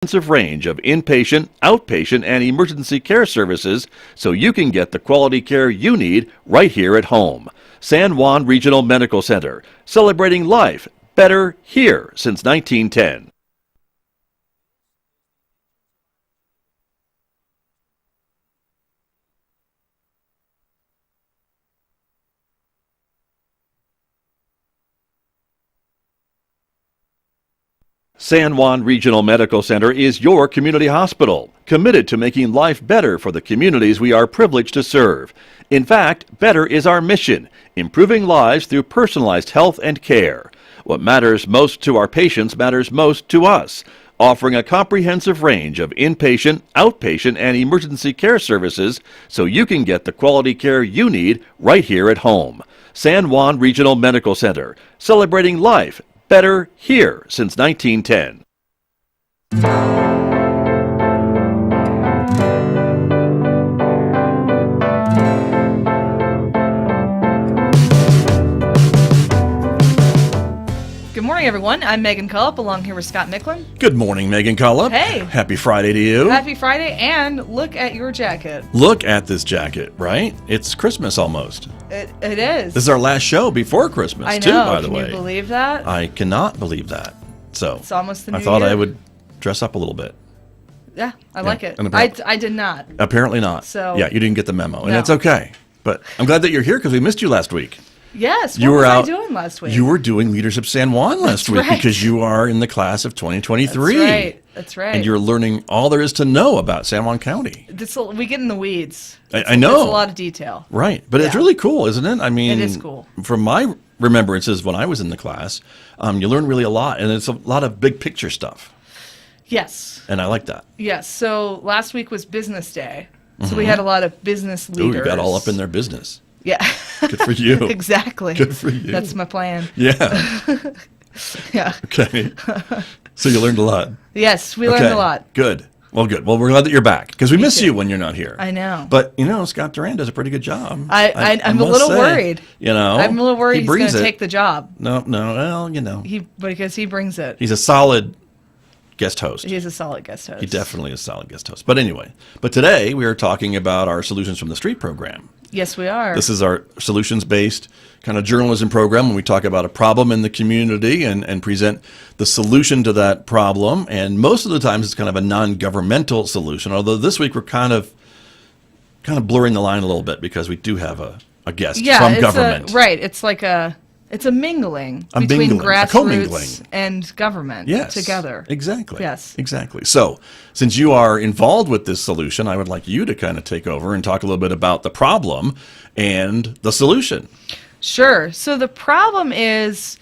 Extensive range of inpatient, outpatient, and emergency care services so you can get the quality care you need right here at home. San Juan Regional Medical Center, celebrating life better here since 1910. San Juan Regional Medical Center is your community hospital, committed to making life better for the communities we are privileged to serve. In fact, better is our mission, improving lives through personalized health and care. What matters most to our patients matters most to us, offering a comprehensive range of inpatient, outpatient, and emergency care services so you can get the quality care you need right here at home. San Juan Regional Medical Center, celebrating life better here since 1910. Good morning, everyone. I'm Megan Cullip, along here with Scott Michlin. Good morning, Megan Cullip. Hey. Happy Friday to you. Happy Friday, and look at your jacket. Look at this jacket, right? It's Christmas almost. It is. This is our last show before Christmas, I know. too, by the way. Can you believe that? I cannot believe that. So It's almost the new I thought year. I would dress up a little bit. Yeah, I like it. and I did not. Apparently not. So- yeah, you didn't get the memo, and No. it's okay. But I'm glad that you're here because we missed you last week. Yes. You what were was out. I doing last week? You were doing Leadership San Juan last week right. because you are in the class of 2023. That's right. And you're learning all there is to know about San Juan County. We get in the weeds. I know. It's a lot of detail. Right. But it's Yeah. really cool, isn't it? I mean, It is cool. From my remembrances when I was in the class, you learn really a lot. And it's a lot of big picture stuff. Yes. And I like that. Yes. So last week was business day. So we had a lot of business Ooh, leaders. you got all up in their business. Yeah. Good for you. Exactly. Good for you. That's my plan. Yeah. Yeah. Okay. So you learned a lot. Yes, we learned a lot. Good. Well, good. Well, we're glad that you're back because we miss too. you when you're not here. I know. But, Scott Duran does a pretty good job. I'm a must little say. worried. I'm a little worried he he's going brings to it. take the job. No, well, Because he brings it. he's a solid guest host. He's a solid guest host. He definitely is a solid guest host. But anyway, today we are talking about our Solutions from the Street program. Yes, we are. This is our solutions-based kind of journalism program when we talk about a problem in the community and present the solution to that problem. And most of the times it's kind of a non-governmental solution, although this week we're kind of blurring the line a little bit because we do have a guest from government. Right. It's like it's a mingling A between mingling, a grassroots commingling. and government together. Exactly. Yes. Exactly. So, since you are involved with this solution, I would like you to kind of take over and talk a little bit about the problem and the solution. Sure. So the problem is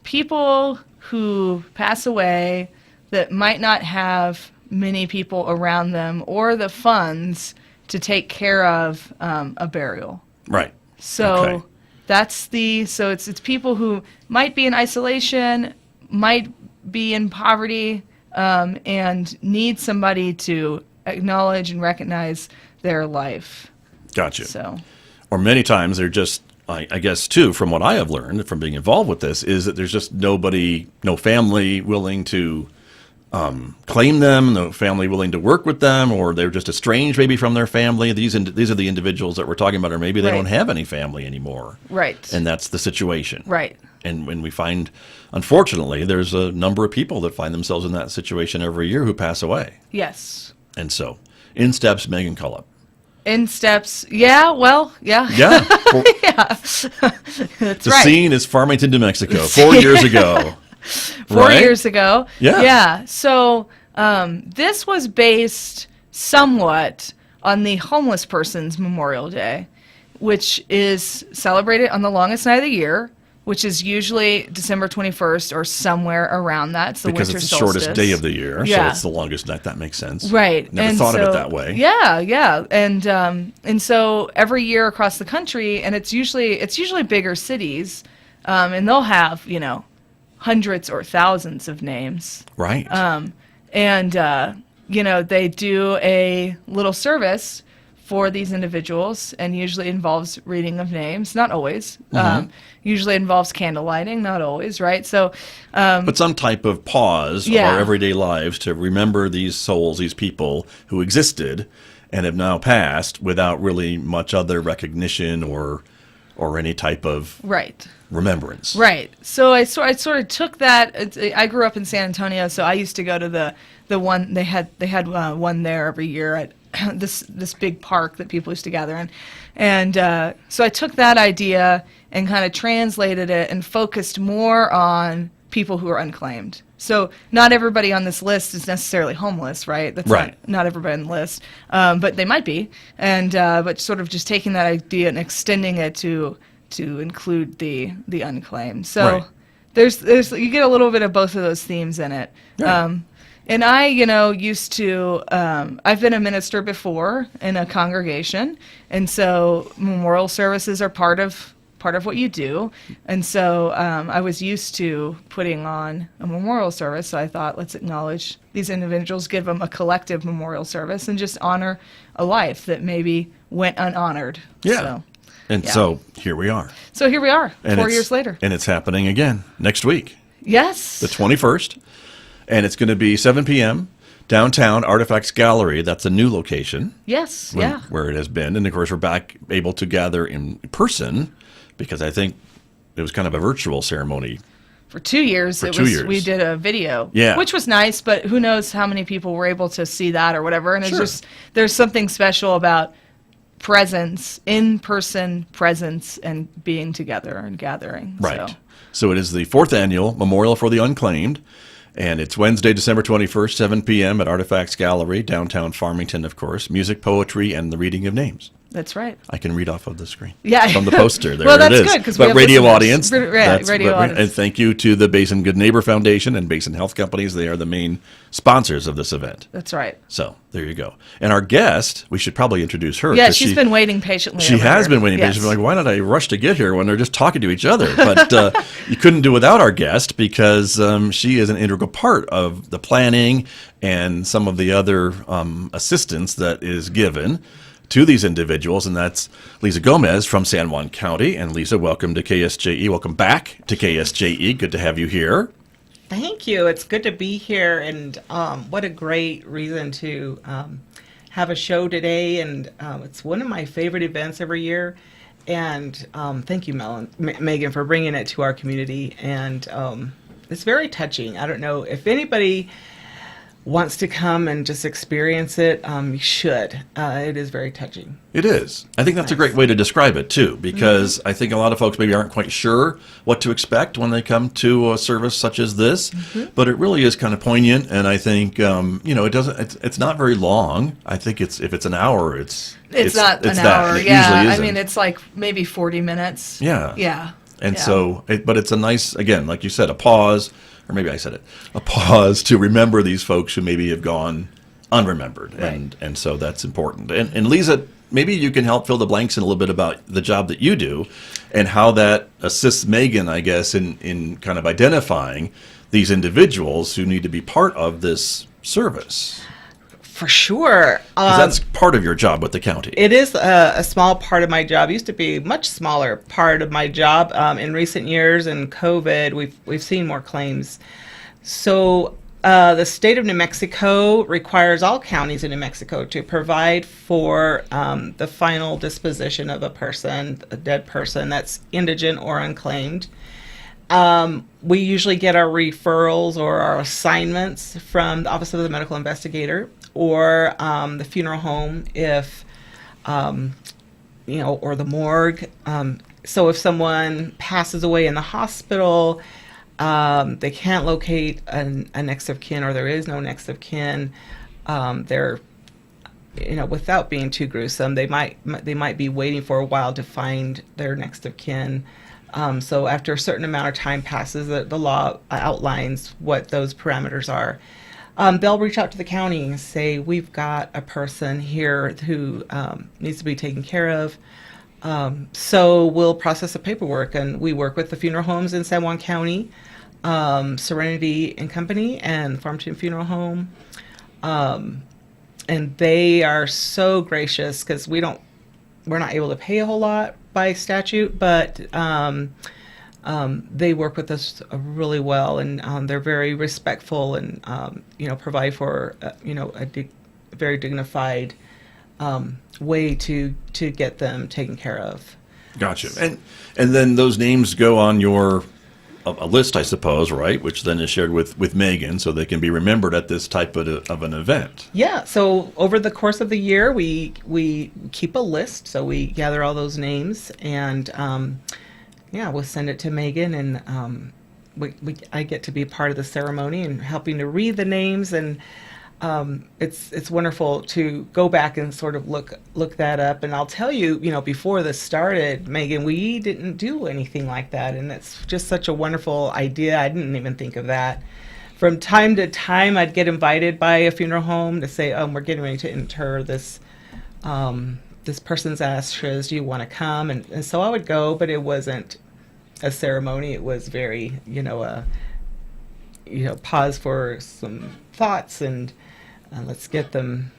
people who pass away that might not have many people around them or the funds to take care of a burial. Right. So Okay. so it's people who might be in isolation, might be in poverty, and need somebody to acknowledge and recognize their life. Gotcha. So, Or many times they're just, I guess, too, from what I have learned from being involved with this, is that there's just no family willing to claim them, no family willing to work with them, or they're just estranged maybe from their family. These are the individuals that we're talking about, or maybe they Right. don't have any family anymore. right. And that's the situation. Right. And when we find, unfortunately, there's a number of people that find themselves in that situation every year who pass away. Yes. And so, in steps Megan Cullip. In steps. Yeah, well, yeah. Yeah. Yeah. That's The right. scene is Farmington, New Mexico, 4 years ago. 4 Right? years ago. Yeah. Yeah. So this was based somewhat on the Homeless Persons Memorial Day, which is celebrated on the longest night of the year, which is usually December 21st or somewhere around that. It's the Because winter it's the solstice. shortest day of the year, Yeah. so it's the longest night. That makes sense. Right. Never and thought of so, it that way. Yeah, yeah. And so every year across the country, and it's usually bigger cities, and they'll have, hundreds or thousands of names. Right. And they do a little service for these individuals, and usually involves reading of names. Not always. Usually involves candle lighting. Not always, right? So, But some type of pause of Yeah. our everyday lives to remember these souls, these people who existed and have now passed without really much other recognition or any type of right. remembrance. Right. So I sort of took that. I grew up in San Antonio, so I used to go to the one they had one there every year at this big park that people used to gather in, and so I took that idea and kind of translated it and focused more on people who are unclaimed. So not everybody on this list is necessarily homeless, right? That's Right. not everybody on the list, but they might be, and but sort of just taking that idea and extending it to include the unclaimed. So Right. there's you get a little bit of both of those themes in it. Right. And I, used to, I've been a minister before in a congregation, and so memorial services are part of what you do. And so I was used to putting on a memorial service, so I thought, let's acknowledge these individuals, give them a collective memorial service, and just honor a life that maybe went unhonored. Yeah. So, And yeah. so here we are. so here we are, And 4 it's- years later. And it's happening again next week, Yes. the 21st. And it's going to be 7 p.m. downtown Artifacts Gallery. That's a new location. Yes. when- Yeah. where it has been. And of course, we're back able to gather in person because I think it was kind of a virtual ceremony. For 2 years, For 2 years. we did a video, Yeah. which was nice, but who knows how many people were able to see that or whatever. And Sure. it's just, there's something special about presence, in-person presence, and being together and gathering. Right. So, So it is the 4th annual Memorial for the Unclaimed. And it's Wednesday, December 21st, 7 p.m. at Artifacts Gallery, downtown Farmington, of course. Music, poetry, and the reading of names. that's right. I can read off of the screen. Yeah. From the poster. There Well, it that's is. good, 'cause we But have radio listeners. audience. that's Radio what we- audience. And thank you to the Basin Good Neighbor Foundation and Basin Health Companies. They are the main sponsors of this event. That's right. So there you go. And our guest, we should probably introduce her. Yeah, 'cause she's been waiting patiently. She over has here. been waiting Yes. patiently. Like, why did I rush to get here when they're just talking to each other? But you couldn't do without our guest because she is an integral part of the planning and some of the other assistance that is given to these individuals, and that's Lisa Gomez from San Juan County. And Lisa, welcome to KSJE. Welcome back to KSJE. Good to have you here. Thank you. It's good to be here, and what a great reason to have a show today. And it's one of my favorite events every year. And thank you, Megan, for bringing it to our community. And it's very touching. I don't know if anybody wants to come and just experience it, you should. It is very touching. It is. I think that's a great way to describe it, too, because I think a lot of folks maybe aren't quite sure what to expect when they come to a service such as this, but it really is kind of poignant, and I think, it doesn't, it's not very long. I think if it's an hour, it's not an that. hour. It Yeah. usually I isn't. mean, it's like maybe 40 minutes. Yeah. Yeah. And Yeah. so, but it's a nice, again, like you said, a pause, or maybe I said it, a pause to remember these folks who maybe have gone unremembered. Right. And so that's important. And Lisa, maybe you can help fill the blanks in a little bit about the job that you do and how that assists Megan, I guess, in kind of identifying these individuals who need to be part of this service. For sure. 'Cause that's part of your job with the county. It is a small part of my job. It used to be a much smaller part of my job. In recent years and COVID, we've seen more claims. So the state of New Mexico requires all counties in New Mexico to provide for the final disposition of a person, a dead person that's indigent or unclaimed. We usually get our referrals or our assignments from the Office of the Medical Investigator or the funeral home if, or the morgue. So if someone passes away in the hospital, they can't locate a next of kin or there is no next of kin, they're, without being too gruesome, they might be waiting for a while to find their next of kin. So after a certain amount of time passes, the law outlines what those parameters are. They'll reach out to the county and say, we've got a person here who needs to be taken care of. So we'll process the paperwork, and we work with the funeral homes in San Juan County, Serenity and Company, and Farmington Funeral Home. and they are so gracious because we're not able to pay a whole lot by statute, but they work with us really well, and they're very respectful, and provide for a very dignified way to get them taken care of. Gotcha. And then those names go on your a list, I suppose, right? Which then is shared with Megan, so they can be remembered at this type of an event. Yeah. So over the course of the year, we keep a list. So we gather all those names, and we'll send it to Megan, and I get to be part of the ceremony and helping to read the names, and it's wonderful to go back and sort of look that up. And I'll tell you, before this started, Megan, we didn't do anything like that, and it's just such a wonderful idea. I didn't even think of that. From time to time, I'd get invited by a funeral home to say, "Oh, we're getting ready to inter this person's ashes. Do you want to come?" And so I would go, but it wasn't a ceremony. It was very, pause for some thoughts, and let's get them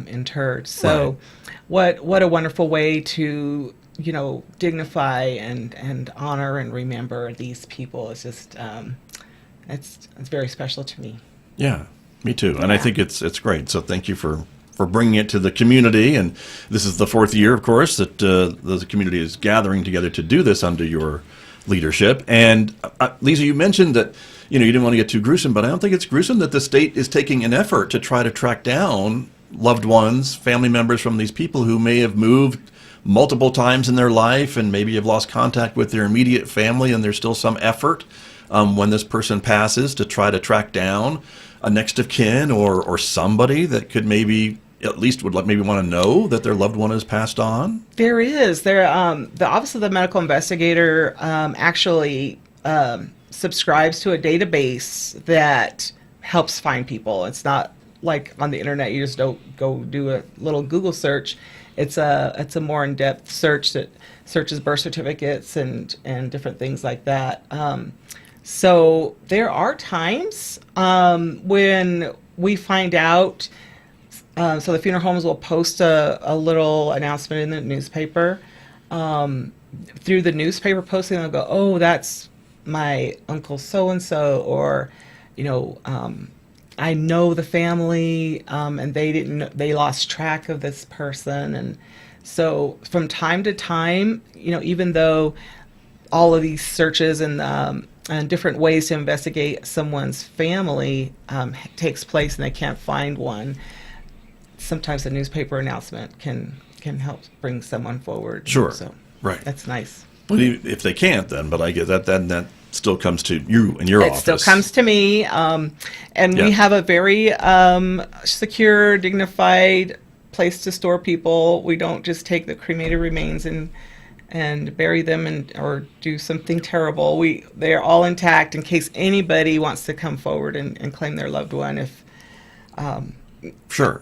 interred. So what a wonderful way to dignify and honor and remember these people. It's just it's very special to me. Yeah, me too. And I think it's great. So thank you for bringing it to the community. And this is the fourth year, of course, that the community is gathering together to do this under your leadership. And Lisa, you mentioned that you didn't want to get too gruesome, but I don't think it's gruesome that the state is taking an effort to try to track down loved ones, family members from these people who may have moved multiple times in their life and maybe have lost contact with their immediate family, and there's still some effort when this person passes to try to track down a next of kin or somebody that could maybe at least would maybe want to know that their loved one has passed on. There is. The Office of the Medical Investigator actually subscribes to a database that helps find people. It's not like on the internet, you just don't go do a little Google search. It's a more in-depth search that searches birth certificates and different things like that. So there are times when we find out. So the funeral homes will post a little announcement in the newspaper. Through the newspaper posting, they'll go, "Oh, that's my uncle so-and-so," or, "I know the family, and they lost track of this person." And so from time to time, even though all of these searches and different ways to investigate someone's family takes place and they can't find one, sometimes a newspaper announcement can help bring someone forward. Sure. So right. That's nice. But if they can't, then, but I get that still comes to you and your office. It still comes to me. We have a very secure, dignified place to store people. We don't just take the cremated remains and bury them or do something terrible. They're all intact in case anybody wants to come forward and claim their loved one. If sure.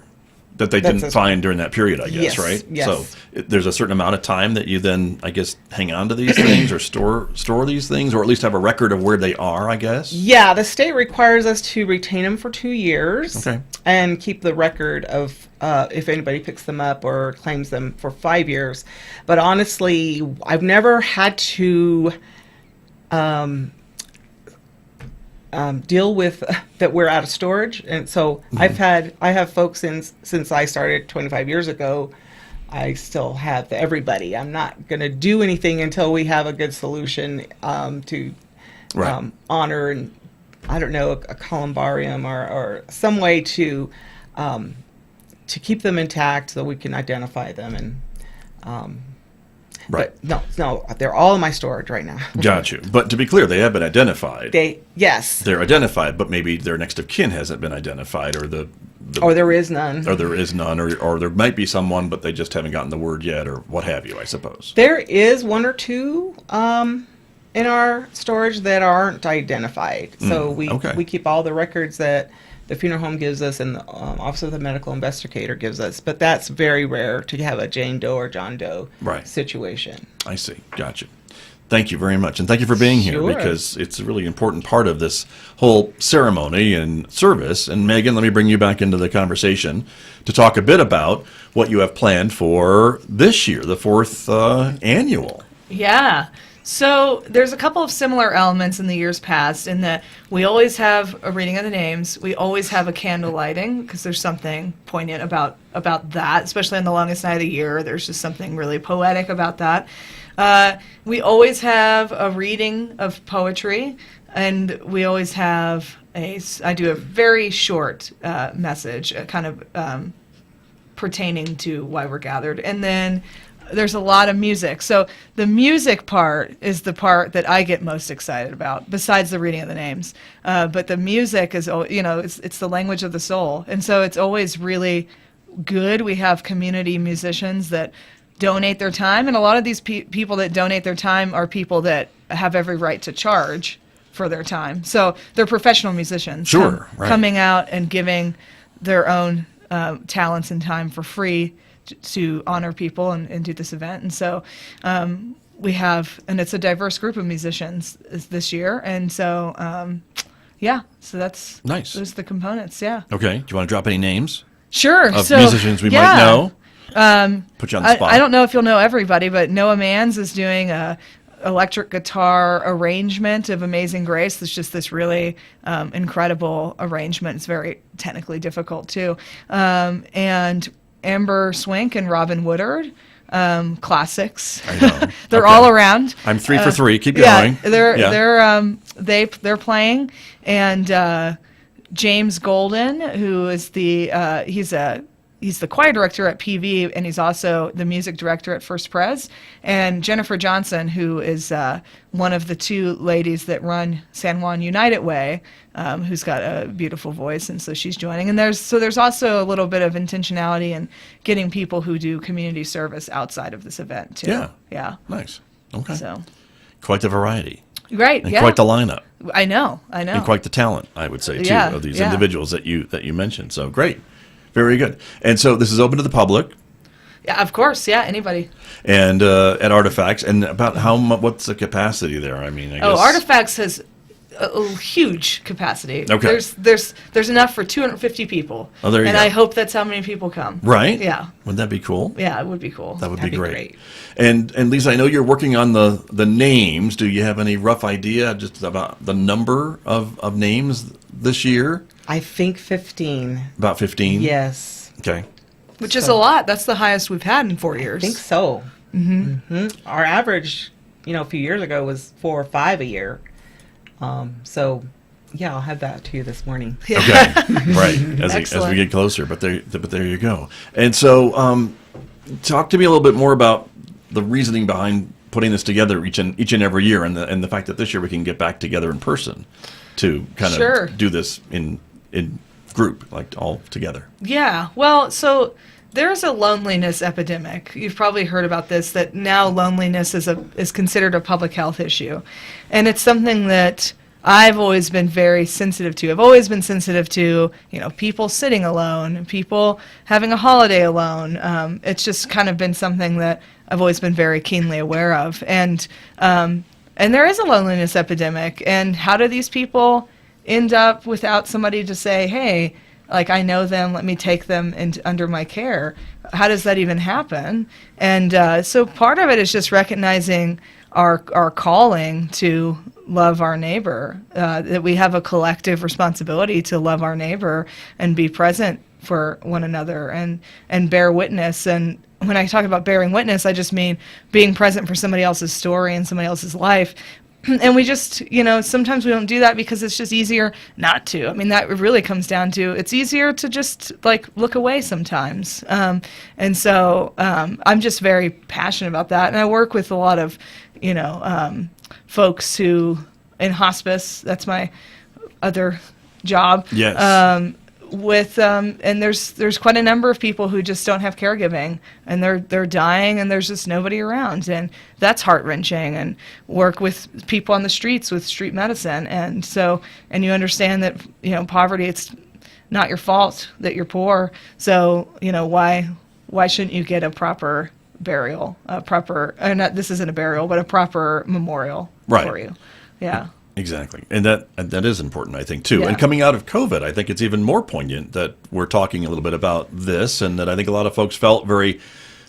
That they didn't find during that period, I guess, yes, right? Yes. So there's a certain amount of time that you then, I guess, hang on to these things or store these things, or at least have a record of where they are, I guess? Yeah, the state requires us to retain them for 2 years and keep the record of if anybody picks them up or claims them for 5 years. But honestly, I've never had to deal with that we're out of storage, and so I have folks since I started 25 years ago. I still have everybody. I'm not going to do anything until we have a good solution to honor, and I don't know, a columbarium or some way to keep them intact so we can identify them. And right. But no, they're all in my storage right now. Got you. But to be clear, they have been identified. Yes. They're identified, but maybe their next of kin hasn't been identified, or or there is none. Or there is none, or there might be someone, but they just haven't gotten the word yet, or what have you, I suppose. There is one or two in our storage that aren't identified. So we keep all the records that the funeral home gives us and the Office of the Medical Investigator gives us. But that's very rare to have a Jane Doe or John Doe situation. I see. Gotcha. Thank you very much. And thank you for being here Sure. because it's a really important part of this whole ceremony and service. And Megan, let me bring you back into the conversation to talk a bit about what you have planned for this year, the fourth annual. Yeah. So there's a couple of similar elements in the years past in that we always have a reading of the names. We always have a candle lighting because there's something poignant about that, especially on the longest night of the year. There's just something really poetic about that. We always have a reading of poetry, and we always have I do a very short message, kind of pertaining to why we're gathered. And then there's a lot of music. So the music part is the part that I get most excited about, besides the reading of the names. But the music is, it's the language of the soul. And so it's always really good. We have community musicians that donate their time. And a lot of these people that donate their time are people that have every right to charge for their time. So they're professional musicians. Sure, right. Coming out and giving their own talents and time for free to honor people and do this event. And so we have, and it's a diverse group of musicians this year. And so, so that's Nice. Those are the components. Yeah. Okay. Do you want to drop any names Sure. of So, musicians we might know? Put you on the spot. I don't know if you'll know everybody, but Noah Manns is doing a electric guitar arrangement of Amazing Grace. It's just this really incredible arrangement. It's very technically difficult too. And Amber Swink and Robin Woodard, classics. I know. They're Okay. all around. I'm 3 for 3. Keep going. They're playing, and James Golden, who is he's the choir director at PV, and he's also the music director at First Pres. And Jennifer Johnson, who is one of the two ladies that run San Juan United Way, who's got a beautiful voice, and so she's joining. And there's also a little bit of intentionality in getting people who do community service outside of this event too. Yeah. Yeah. Nice. Okay. So Quite the variety. right. And Yeah. quite the lineup. I know. And quite the talent, I would say, too, Yeah, of these yeah. individuals that you mentioned. So great. Very good. And so this is open to the public Yeah. Of course. Yeah. Anybody. and at Artifacts. And about what's the capacity there? I mean, I guess. Oh, Artifacts has a huge capacity. Okay. There's enough for 250 people. Oh, there you and go. I hope that's how many people come. Right? Yeah. Wouldn't that be cool? Yeah, it would be cool. That would That'd be be great. great. And Lisa, I know you're working on the names. Do you have any rough idea just about the number of names this year? I think 15. About 15? Yes. Okay. Which is a lot. That's the highest we've had in 4 years. I think so. Mm-hmm. Our average, a few years ago was 4 or 5 a year. So, yeah, I'll have that to you this morning. Yeah. Okay. Right. As we Excellent. get closer, but there you go. And so, talk to me a little bit more about the reasoning behind putting this together each and every year, and the fact that this year we can get back together in person to kind of Sure. do this in group, like all together. Yeah. Well, so there's a loneliness epidemic. You've probably heard about this, that now loneliness is considered a public health issue. And it's something that I've always been very sensitive to. I've always been sensitive to, people sitting alone, people having a holiday alone. It's just kind of been something that I've always been very keenly aware of. And there is a loneliness epidemic. And how do these people end up without somebody to say, hey, like, I know them, let me take them under my care? How does that even happen? And so part of it is just recognizing our calling to love our neighbor, that we have a collective responsibility to love our neighbor and be present for one another and bear witness. And when I talk about bearing witness, I just mean being present for somebody else's story and somebody else's life. And we just, sometimes we don't do that because it's just easier not to. I mean, that really comes down to, it's easier to just, look away sometimes. And so I'm just very passionate about that. And I work with a lot of, folks who, in hospice, that's my other job. Yes. And there's quite a number of people who just don't have caregiving, and they're dying, and there's just nobody around, and that's heart-wrenching. And work with people on the streets with street medicine, and you understand that poverty, it's not your fault that you're poor, so why shouldn't you get a proper burial, a proper, this isn't a burial, but a proper memorial Right. for you. Yeah. Exactly. And that is important, I think, too. Yeah. And coming out of COVID, I think it's even more poignant that we're talking a little bit about this, and that I think a lot of folks felt very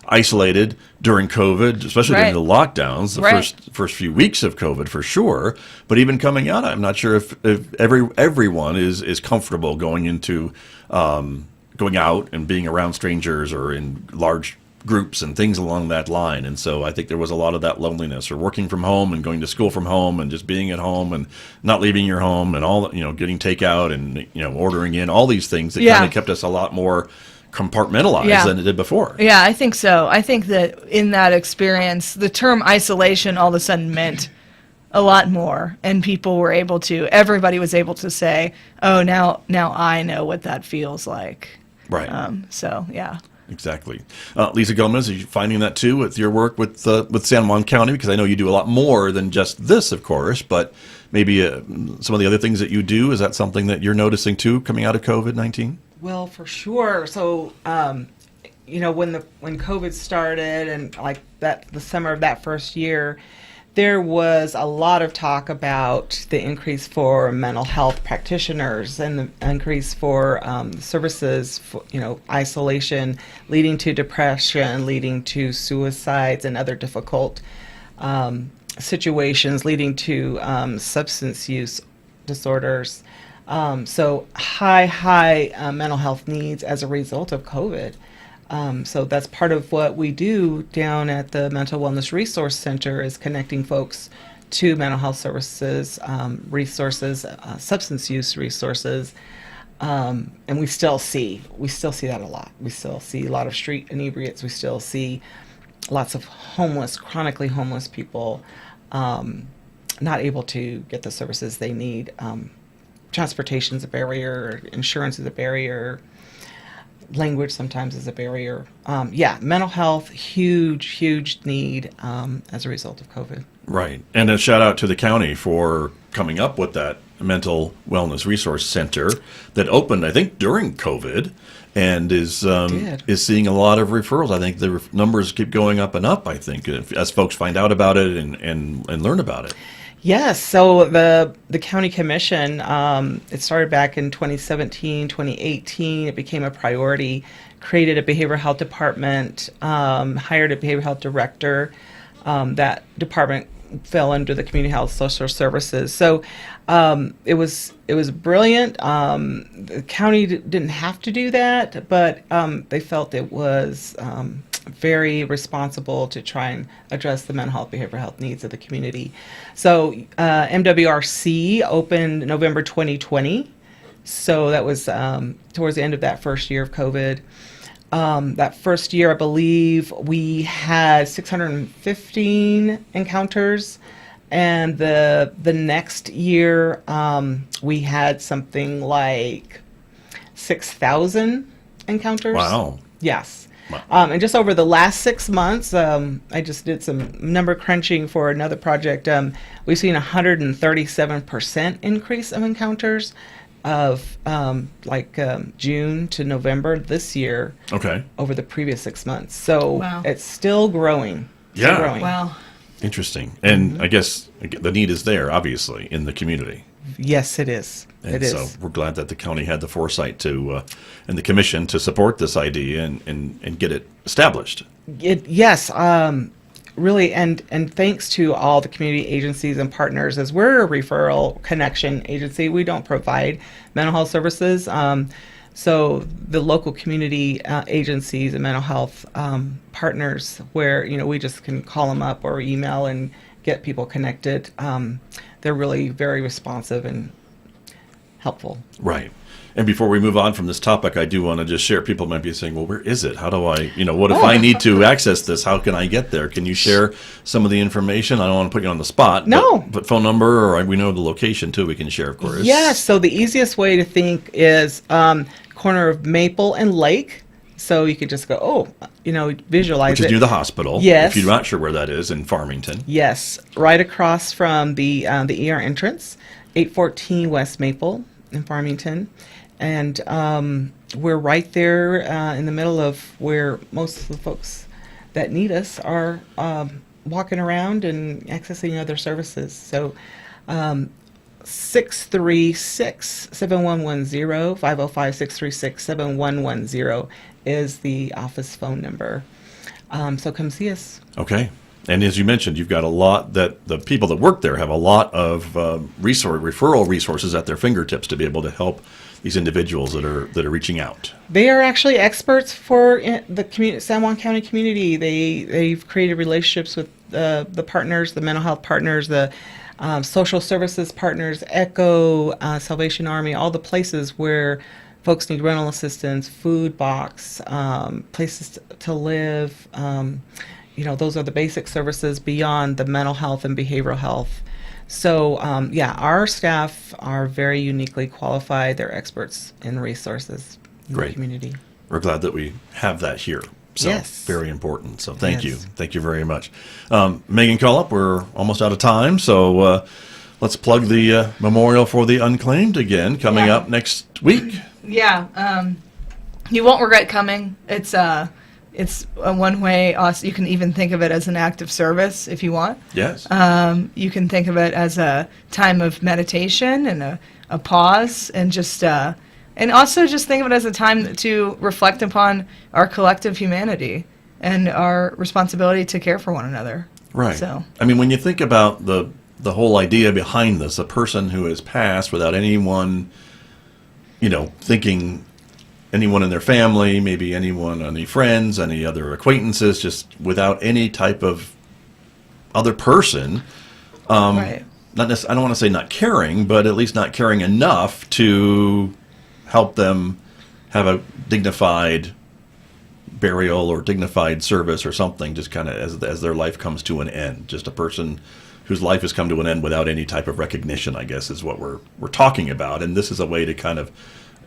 isolated during COVID, especially during the lockdowns, the first few weeks of COVID for sure. But even coming out, I'm not sure if everyone is comfortable going into going out and being around strangers or in large groups and things along that line. And so I think there was a lot of that loneliness, or working from home and going to school from home and just being at home and not leaving your home, and all, getting takeout and, ordering in, all these things that kind of kept us a lot more compartmentalized than it did before. Yeah, I think so. I think that in that experience, the term isolation all of a sudden meant a lot more, and everybody was able to say, oh, now I know what that feels like. Right. So, yeah. Exactly. Lisa Gomez, are you finding that too with your work with San Juan County? Because I know you do a lot more than just this, of course, but maybe some of the other things that you do, is that something that you're noticing too coming out of COVID-19? Well, for sure. So, when COVID started, and like the summer of that first year, there was a lot of talk about the increase for mental health practitioners and the increase for services, for, isolation, leading to depression, leading to suicides and other difficult situations, leading to substance use disorders. So high mental health needs as a result of COVID. So that's part of what we do down at the Mental Wellness Resource Center, is connecting folks to mental health services, resources, substance use resources. And we still see that a lot. We still see a lot of street inebriates. We still see lots of chronically homeless people not able to get the services they need. Transportation is a barrier, insurance is a barrier, language sometimes is a barrier. Mental health, huge need as a result of COVID. Right. And a shout out to the county for coming up with that Mental Wellness Resource Center that opened, I think, during COVID, and is seeing a lot of referrals. I think the numbers keep going up and up, I think, as folks find out about it and learn about it. Yes, so the county commission, it started back in 2017, 2018. It became a priority, created a behavioral health department, hired a behavioral health director. That department fell under the community health social services. So it was brilliant. The county didn't have to do that, but they felt it was very responsible to try and address the mental health, behavioral health needs of the community. So MWRC opened November 2020. So that was towards the end of that first year of COVID. That first year, I believe, we had 615 encounters. And the next year, we had something like 6,000 encounters. Wow. Yes. Wow. And just over the last 6 months, I just did some number crunching for another project. We've seen 137% increase of encounters of June to November this year. Okay. Over the previous 6 months. So Wow. it's still growing. Yeah. Growing. Wow. Interesting. And I guess the need is there, obviously, in the community. Yes, it is. And so we're glad that the county had the foresight to, and the commission to support this idea and get it established. Yes, really, and thanks to all the community agencies and partners, as we're a referral connection agency. We don't provide mental health services. So the local community agencies and mental health partners, where we just can call them up or email and get people connected. They're really very responsive and helpful. Right. And before we move on from this topic, I do want to just share. People might be saying, well, where is it? How do I, what if I need to access this? How can I get there? Can you share some of the information? I don't want to put you on the spot. No. But phone number, or we know the location too, we can share, of course. Yes. So the easiest way to think is corner of Maple and Lake. So you could just go, visualize Which is it. near the hospital. Yes. If you're not sure where that is, in Farmington. Yes, right across from the ER entrance, 814 West Maple in Farmington. And we're right there in the middle of where most of the folks that need us are walking around and accessing other services. So 636-7110, 505-636-7110 is the office phone number. So come see us. Okay. And as you mentioned, you've got a lot that the people that work there have a lot of referral resources at their fingertips to be able to help these individuals that are reaching out. They are actually experts for the San Juan County community. They've created relationships with the partners, the mental health partners, the social services partners, ECHO, Salvation Army, all the places where folks need rental assistance, food box, places to live. Those are the basic services beyond the mental health and behavioral health. So, our staff are very uniquely qualified. They're experts in resources in Great. the community. We're glad that we have that here. So Yes. very important. So thank Yes. you. Thank you very much. Megan Cullop, we're almost out of time. So let's plug the memorial for the Unclaimed again, coming Yeah. up next week. Yeah, you won't regret coming. It's a one-way. You can even think of it as an act of service if you want. Yes. You can think of it as a time of meditation and a pause, and just and also just think of it as a time to reflect upon our collective humanity and our responsibility to care for one another. Right. So I mean, when you think about the whole idea behind this, a person who has passed without anyone, thinking anyone in their family, maybe anyone, any friends, any other acquaintances, just without any type of other person. right. I don't want to say not caring, but at least not caring enough to help them have a dignified burial or dignified service or something, just kind of as their life comes to an end. Just a person whose life has come to an end without any type of recognition, I guess, is what we're talking about. And this is a way to kind of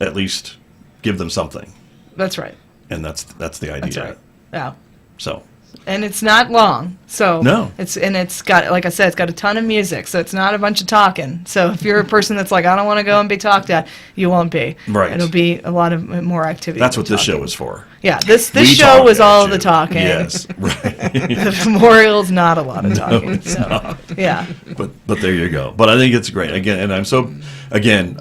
at least give them something. That's right. And that's the idea. That's right. Yeah. So And it's not long, so No. It's got, like I said, it's got a ton of music, so it's not a bunch of talking. So if you're a person that's like, I don't want to go and be talked at, you won't be. Right. It'll be a lot of more activity. that's than what this show talking. is for. Yeah, this We show talk was at all you. the talking. Yes, right. The memorial's not a lot of talking. it's so not. yeah. But there you go. But I think it's great. Again, and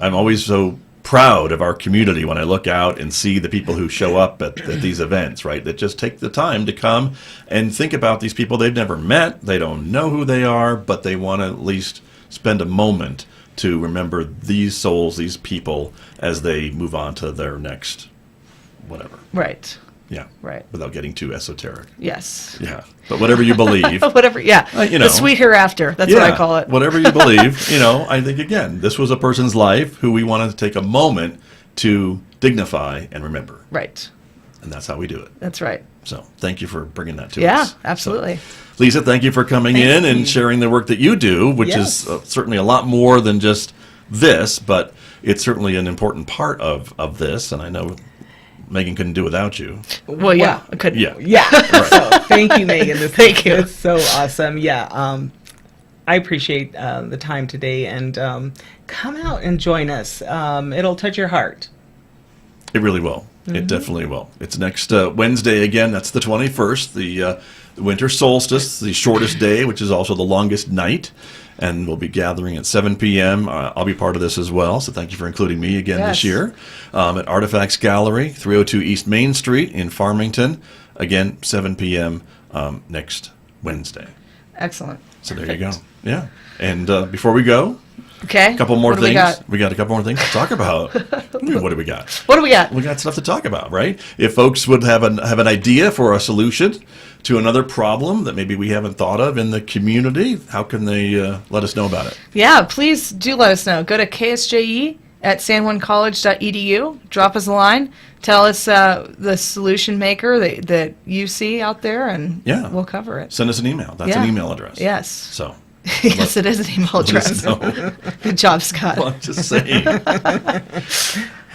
I'm always so proud of our community when I look out and see the people who show up at these events, right? That just take the time to come and think about these people they've never met. They don't know who they are, but they want to at least spend a moment to remember these souls, these people, as they move on to their next whatever. Right. Yeah. Right. Without getting too esoteric. Yes. Yeah. But whatever you believe. Whatever. Yeah. You know. The sweet hereafter. That's what I call it. Whatever you believe, I think, again, this was a person's life who we wanted to take a moment to dignify and remember. Right. And that's how we do it. That's right. So thank you for bringing that to Yeah, us. absolutely. So, Lisa, thank you for coming in and you. sharing the work that you do, which Yes. is certainly a lot more than just this, but it's certainly an important part of this. And I know Megan couldn't do without you. Well, yeah. Well, I could. Yeah. Yeah. So thank you, Megan. Thank you. It's so awesome. Yeah. I appreciate the time today, and come out and join us. It'll touch your heart. It really will. It definitely will. It's next Wednesday again. That's the 21st, the winter solstice, the shortest day, which is also the longest night. And we'll be gathering at 7 p.m. I'll be part of this as well, so thank you for including me again this Yes. year. At Artifacts Gallery, 302 East Main Street in Farmington. Again, 7 p.m. Next Wednesday. Excellent. So there you go. Perfect. Yeah. And before we go, Okay. a couple more What do things. We got? We got a couple more things to talk about. I mean, what do we got? What do we got? We got stuff to talk about, right? If folks would have an idea for a solution to another problem that maybe we haven't thought of in the community, how can they let us know about it? Yeah, please do let us know. Go to KSJE at sanjuancollege.edu. Drop us a line. Tell us the solution maker that you see out there, and Yeah. we'll cover it. Send us an email. That's Yeah. an email address. Yes. So, Yes, it is an email let us address. know. Good job, Scott. Well, I'm just saying.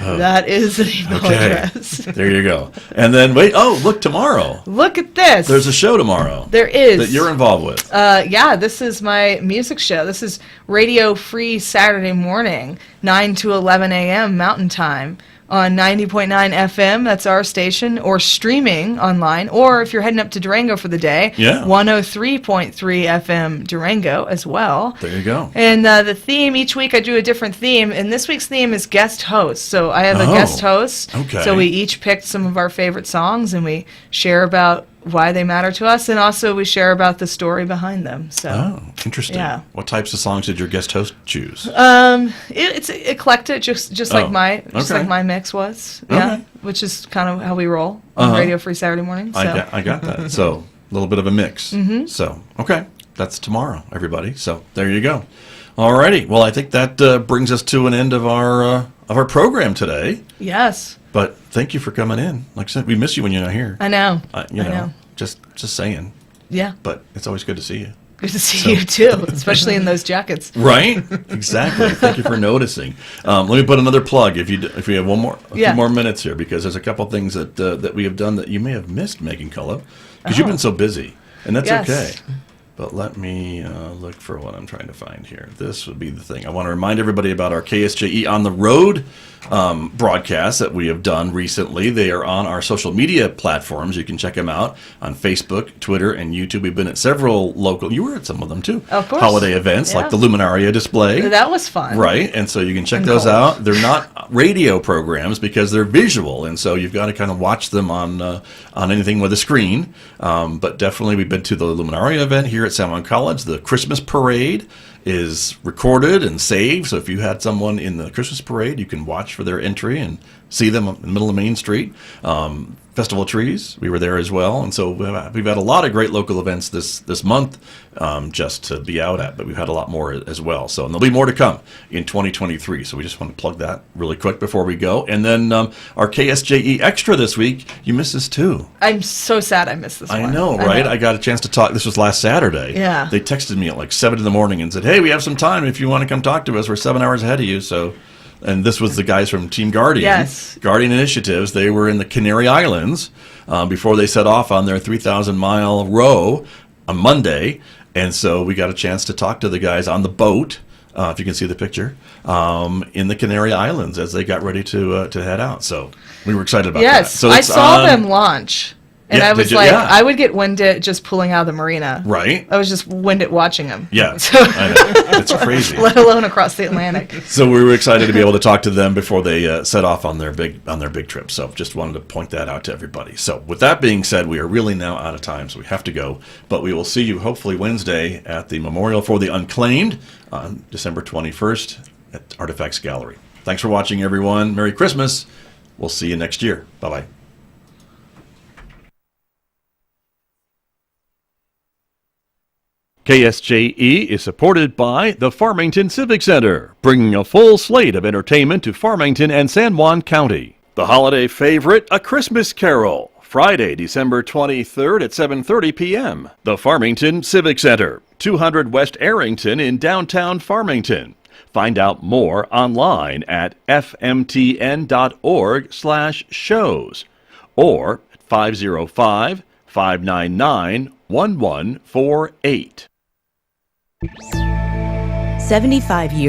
That is an email Okay. address. There you go. And then, look, tomorrow. Look at this. There's a show tomorrow. There is. That you're involved with. Yeah, this is my music show. This is Radio Free Saturday morning, 9 to 11 a.m. Mountain Time, on 90.9 FM, that's our station, or streaming online, or if you're heading up to Durango for the day, 103.3 FM Durango as well. There you go. And the theme, each week I do a different theme, and this week's theme is guest host. So I have a guest host. Okay. So we each picked some of our favorite songs, and we share about why they matter to us, and also we share about the story behind them. So, interesting. Yeah. What types of songs did your guest host choose? It's eclectic, just like my mix was. Yeah, which is kind of how we roll on Radio Free Saturday Morning. So. I got that. So a little bit of a mix. Mm-hmm. So that's tomorrow, everybody. So there you go. Alrighty. Well, I think that brings us to an end of our program today. Yes. But thank you for coming in. Like I said, we miss you when you're not here. I know. I know. Just saying. Yeah. But it's always good to see you. Good to see you too, especially in those jackets. Right? Exactly. Thank you for noticing. Let me put another plug if you have a few more minutes here, because there's a couple things that we have done that you may have missed, Megan Cullo, because you've been so busy, and that's okay. But let me look for what I'm trying to find here. This would be the thing. I want to remind everybody about our KSJE On the Road broadcasts that we have done recently. They are on our social media platforms. You can check them out on Facebook, Twitter, and YouTube. We've been at several local, you were at some of them too, of course, holiday events like the Luminaria display. That was fun. Right, and so you can check those out. They're not radio programs because they're visual, and so you've got to kind of watch them on anything with a screen. But definitely we've been to the Luminaria event here at San Juan College. The Christmas parade is recorded and saved, so if you had someone in the Christmas parade, you can watch for their entry and see them in the middle of Main Street. Festival of Trees, we were there as well, and so we've had a lot of great local events this month just to be out at, but we've had a lot more as well. So, and there'll be more to come in 2023, so we just want to plug that really quick before we go. And then our KSJE Extra this week, you missed this too. I'm so sad I missed this one. I know, right? I got a chance to talk, this was last Saturday. Yeah. They texted me at like 7 in the morning and said, hey, we have some time if you want to come talk to us. We're 7 hours ahead of you, so... And this was the guys from Team Guardian. Yes. Guardian Initiatives. They were in the Canary Islands before they set off on their 3,000-mile row on Monday. And so we got a chance to talk to the guys on the boat, if you can see the picture, in the Canary Islands as they got ready to head out. So we were excited about that. Yes, So I saw them launch. And I was like, I would get winded just pulling out of the marina. Right. I was just winded watching them. Yeah, So, I know. It's crazy. let alone across the Atlantic. So we were excited to be able to talk to them before they set off on their big trip. So just wanted to point that out to everybody. So with that being said, we are really now out of time, so we have to go. But we will see you hopefully Wednesday at the Memorial for the Unclaimed on December 21st at Artifacts Gallery. Thanks for watching, everyone. Merry Christmas. We'll see you next year. Bye-bye. KSJE is supported by the Farmington Civic Center, bringing a full slate of entertainment to Farmington and San Juan County. The holiday favorite, A Christmas Carol, Friday, December 23rd at 7:30 p.m. The Farmington Civic Center, 200 West Arrington in downtown Farmington. Find out more online at fmtn.org/shows or at 505-599-1148. 75 years